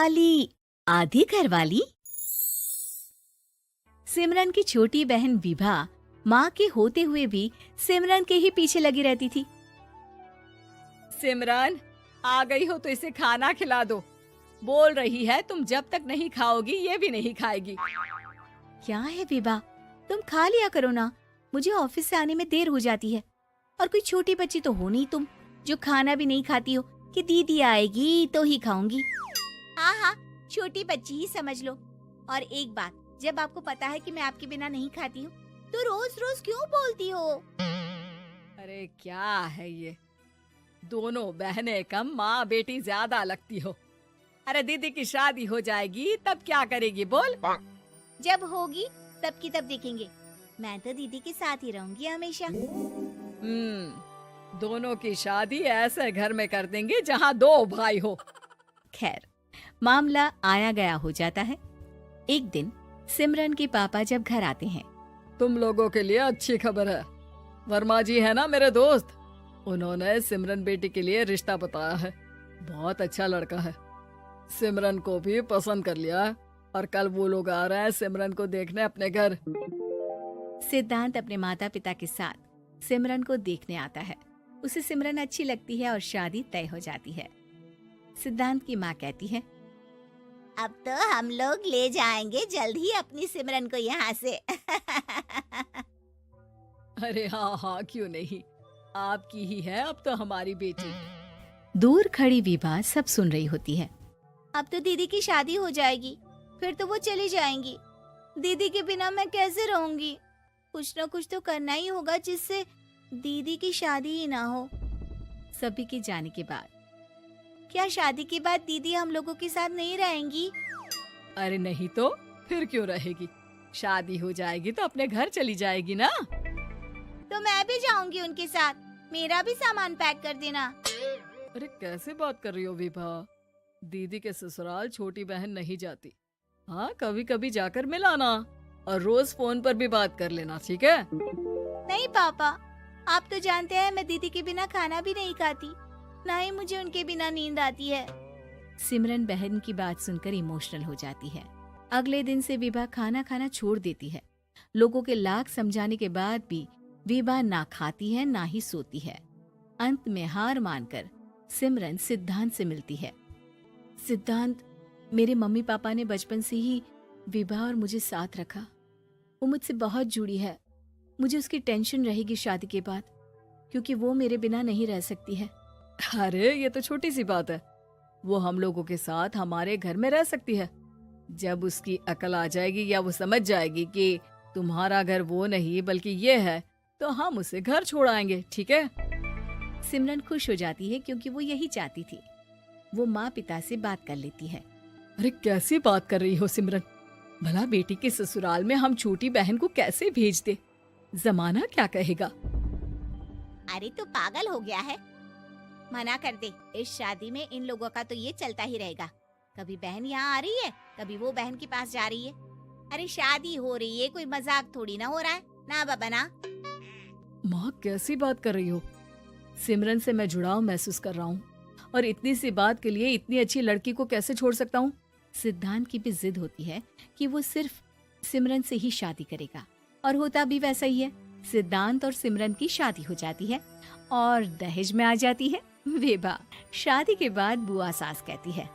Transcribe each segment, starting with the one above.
वाली आधी घरवाली। सिमरन की छोटी बहन विभा माँ के होते हुए भी सिमरन के ही पीछे लगी रहती थी। सिमरन, आ गई हो तो इसे खाना खिला दो। बोल रही है तुम जब तक नहीं खाओगी ये भी नहीं खाएगी। क्या है विभा, तुम खा लिया करो ना, मुझे ऑफिस से आने में देर हो जाती है। और कोई छोटी बच्ची तो हो नहीं तुम जो खाना भी नहीं खाती हो कि दीदी आएगी तो ही खाऊंगी। हाँ, छोटी बच्ची ही समझ लो। और एक बात, जब आपको पता है कि मैं आपके बिना नहीं खाती हूँ तो रोज रोज क्यों बोलती हो? अरे क्या है ये, दोनों बहनें कम माँ बेटी ज्यादा लगती हो। अरे दीदी की शादी हो जाएगी तब क्या करेगी बोल? जब होगी तब की तब देखेंगे। मैं तो दीदी के साथ ही रहूंगी हमेशा। दोनों की शादी ऐसे घर में कर देंगे जहाँ दो भाई हो। खैर, मामला आया गया हो जाता है। एक दिन सिमरन के पापा जब घर आते हैं, तुम लोगों के लिए अच्छी खबर है। वर्मा जी है ना मेरे दोस्त, उन्होंने सिमरन बेटी के लिए रिश्ता बताया है। बहुत अच्छा लड़का है, सिमरन को भी पसंद कर लिया है और कल वो लोग आ रहे हैं सिमरन को देखने अपने घर। सिद्धांत अपने माता पिता के साथ सिमरन को देखने आता है। उसे सिमरन अच्छी लगती है और शादी तय हो जाती है। सिद्धांत की माँ कहती है, अब तो हम लोग ले जाएंगे जल्द ही अपनी सिमरन को यहाँ से। अरे हाँ, क्यों नहीं, आपकी ही है अब तो हमारी बेटी। दूर खड़ी विभा सब सुन रही होती है। अब तो दीदी की शादी हो जाएगी, फिर तो वो चली जाएंगी। दीदी के बिना मैं कैसे रहूंगी? कुछ न कुछ तो करना ही होगा जिससे दीदी की शादी ही ना हो। सभी के जाने के बाद क्या शादी के बाद दीदी हम लोगों के साथ नहीं रहेंगी? अरे नहीं तो फिर क्यों रहेगी, शादी हो जाएगी तो अपने घर चली जाएगी ना। तो मैं भी जाऊंगी उनके साथ, मेरा भी सामान पैक कर देना। अरे कैसे बात कर रही हो विभा, दीदी के ससुराल छोटी बहन नहीं जाती। हाँ, कभी कभी जाकर मिलाना और रोज फोन पर भी बात कर लेना, ठीक है? नहीं पापा, आप तो जानते हैं मैं दीदी के बिना खाना भी नहीं खाती, ना ही मुझे उनके बिना नींद आती है। सिमरन बहन की बात सुनकर इमोशनल हो जाती है। अगले दिन से विभा खाना खाना छोड़ देती है। लोगों के लाख समझाने के बाद भी विभा ना खाती है ना ही सोती है। अंत में हार मानकर सिमरन सिद्धांत से मिलती है। सिद्धांत, मेरे मम्मी पापा ने बचपन से ही विभा और मुझे साथ रखा। वो मुझसे बहुत जुड़ी है। मुझे उसकी टेंशन रहेगी शादी के बाद, क्योंकि वो मेरे बिना नहीं रह सकती है। अरे ये तो छोटी सी बात है, वो हम लोगों के साथ हमारे घर में रह सकती है। जब उसकी अकल आ जाएगी या वो समझ जाएगी कि तुम्हारा घर वो नहीं बल्कि ये है, तो हम उसे घर छोड़ आएंगे, ठीक है? सिमरन खुश हो जाती है क्योंकि वो यही चाहती थी। वो माँ पिता से बात कर लेती है। अरे कैसी बात कर रही हो सिमरन, भला बेटी के ससुराल में हम छोटी बहन को कैसे भेज दे? जमाना क्या कहेगा? अरे तू पागल हो गया है, मना कर दे। इस शादी में इन लोगों का तो ये चलता ही रहेगा, कभी बहन यहाँ आ रही है, कभी वो बहन के पास जा रही है। अरे शादी हो रही है, कोई मजाक थोड़ी ना हो रहा है ना बाबा ना। माँ कैसी बात कर रही हो? सिमरन से मैं जुड़ाव महसूस कर रहा हूँ और इतनी सी बात के लिए इतनी अच्छी लड़की को कैसे छोड़ सकता हूँ? सिद्धांत की भी जिद होती है कि वो सिर्फ सिमरन से ही शादी करेगा, और होता भी वैसा ही है। सिद्धांत और सिमरन की शादी हो जाती है और दहेज में आ जाती है विभा। शादी के बाद बुआ सास कहती है,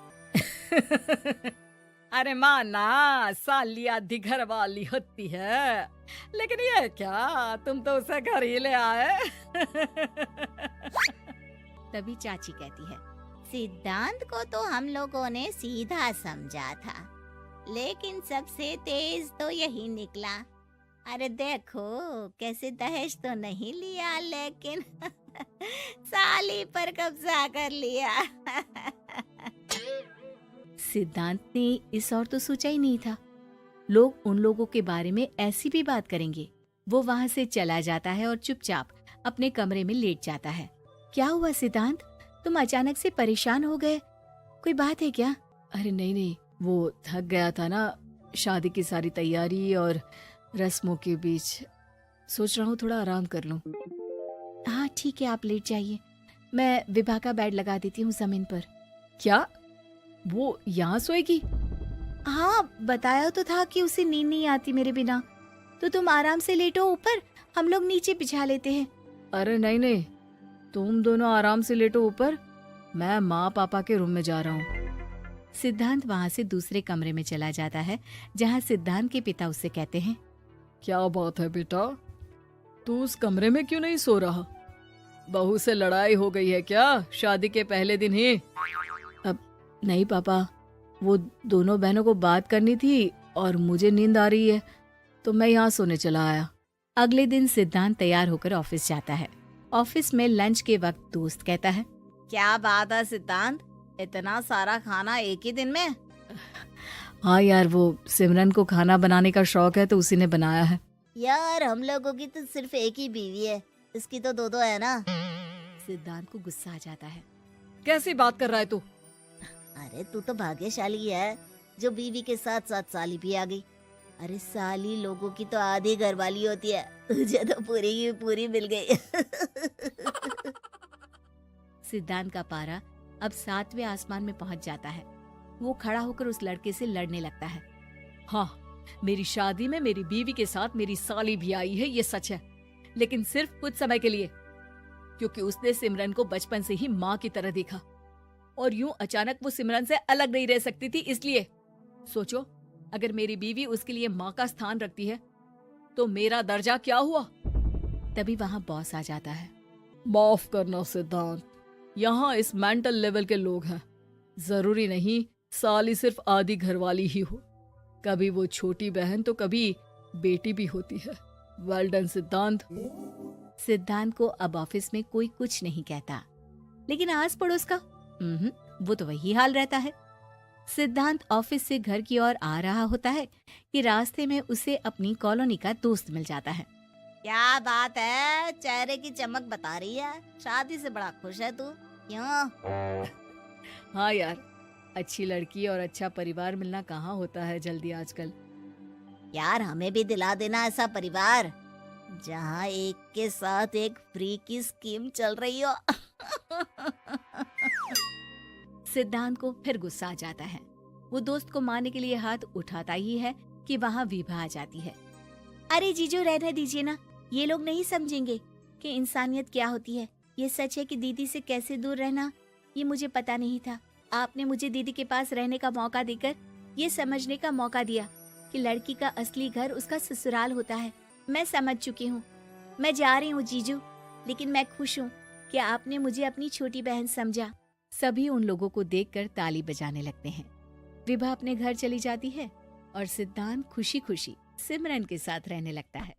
अरे माँ ना, साली आधी घर वाली होती है, लेकिन ये क्या, तुम तो उसे घर ही ले आए। तभी चाची कहती है, सिद्धांत को तो हम लोगों ने सीधा समझा था, लेकिन सबसे तेज तो यही निकला। अरे देखो कैसे दहेज तो नहीं लिया, लेकिन साली पर कब्जा कर लिया। सिद्धांत ने इस और तो सोचा ही नहीं था, लोग उन लोगों के बारे में ऐसी भी बात करेंगे। वो वहाँ से चला जाता है और चुपचाप अपने कमरे में लेट जाता है। क्या हुआ सिद्धांत, तुम अचानक से परेशान हो गए, कोई बात है क्या? अरे नहीं, वो थक गया था ना, शादी की सारी तैयारी और रस्मों के बीच, सोच रहा हूँ थोड़ा आराम कर लूं। हाँ ठीक है, आप लेट जाइए, मैं विभा का बेड लगा देती हूँ जमीन पर। क्या? वो यहाँ सोएगी? हाँ, बताया तो था कि उसे नींद नहीं आती मेरे बिना। तो तुम आराम से लेटो ऊपर, हम लोग नीचे बिछा लेते हैं। अरे नहीं नहीं, तुम दोनों आराम से लेटो ऊपर, मैं माँ पापा के रूम में जा रहा हूँ। सिद्धांत वहाँ से दूसरे कमरे में चला जाता है, जहाँ सिद्धांत के पिता उससे कहते हैं, क्या बात है बेटा, तू उस कमरे में क्यों नहीं सो रहा? बहू से लड़ाई हो गई है क्या शादी के पहले दिन ही? अब नहीं पापा, वो दोनों बहनों को बात करनी थी और मुझे नींद आ रही है, तो मैं यहाँ सोने चला आया। अगले दिन सिद्धांत तैयार होकर ऑफिस जाता है। ऑफिस में लंच के वक्त दोस्त कहता है, क्या बात है सिद्धांत, इतना सारा खाना एक ही दिन में? हाँ यार, वो सिमरन को खाना बनाने का शौक है तो उसी ने बनाया है। यार हम लोगों की तो सिर्फ एक ही बीवी है, इसकी तो दो दो है ना। सिद्धांत को गुस्सा आ जाता है। कैसी बात कर रहा है तू? अरे तू तो भाग्यशाली है जो बीवी के साथ साथ साली भी आ गई। अरे साली लोगों की तो आधी घरवाली होती है, तुझे तो पूरी की पूरी मिल गई। सिद्धांत का पारा अब 7वें आसमान में पहुंच जाता है। वो खड़ा होकर उस लड़के से लड़ने लगता है। हाँ, मेरी शादी में मेरी बीवी के साथ मेरी साली भी आई है, ये सच है, लेकिन सिर्फ कुछ समय के लिए, क्योंकि उसने सिमरन को बचपन से ही माँ की तरह देखा और यूं अचानक वो सिमरन से अलग नहीं रह सकती थी। इसलिए सोचो, अगर मेरी बीवी उसके लिए माँ का स्थान रखती है तो मेरा दर्जा क्या हुआ? तभी वहाँ बॉस आ जाता है। माफ करना सिद्धांत, यहाँ इस मेंटल लेवल के लोग हैं, जरूरी नहीं साली सिर्फ आधी घरवाली ही हो, कभी वो छोटी बहन तो कभी बेटी भी होती है। वेल डन सिद्धांत। सिद्धांत को अब ऑफिस में कोई कुछ नहीं कहता, लेकिन आस पड़ोस का वो तो वही हाल रहता है। सिद्धांत ऑफिस से घर की ओर आ रहा होता है कि रास्ते में उसे अपनी कॉलोनी का दोस्त मिल जाता है। क्या बात है, चेहरे की चमक बता रही है, शादी से बड़ा खुश है तू, क्यों? हाँ यार, अच्छी लड़की और अच्छा परिवार मिलना कहाँ होता है जल्दी आजकल। यार हमें भी दिला देना ऐसा परिवार जहाँ एक के साथ एक फ्री की स्कीम चल रही हो। सिद्धांत को फिर गुस्सा आ जाता है। वो दोस्त को मारने के लिए हाथ उठाता ही है कि वहाँ विभा आ जाती है। अरे जीजू, रहने दीजिए ना, ये लोग नहीं समझेंगे कि इंसानियत क्या होती है। ये सच है कि दीदी से कैसे दूर रहना ये मुझे पता नहीं था। आपने मुझे दीदी के पास रहने का मौका देकर ये समझने का मौका दिया कि लड़की का असली घर उसका ससुराल होता है। मैं समझ चुकी हूँ, मैं जा रही हूँ जीजू, लेकिन मैं खुश हूँ कि आपने मुझे अपनी छोटी बहन समझा। सभी उन लोगों को देखकर ताली बजाने लगते हैं। विभा अपने घर चली जाती है और सिद्धांत खुशी खुशी सिमरन के साथ रहने लगता है।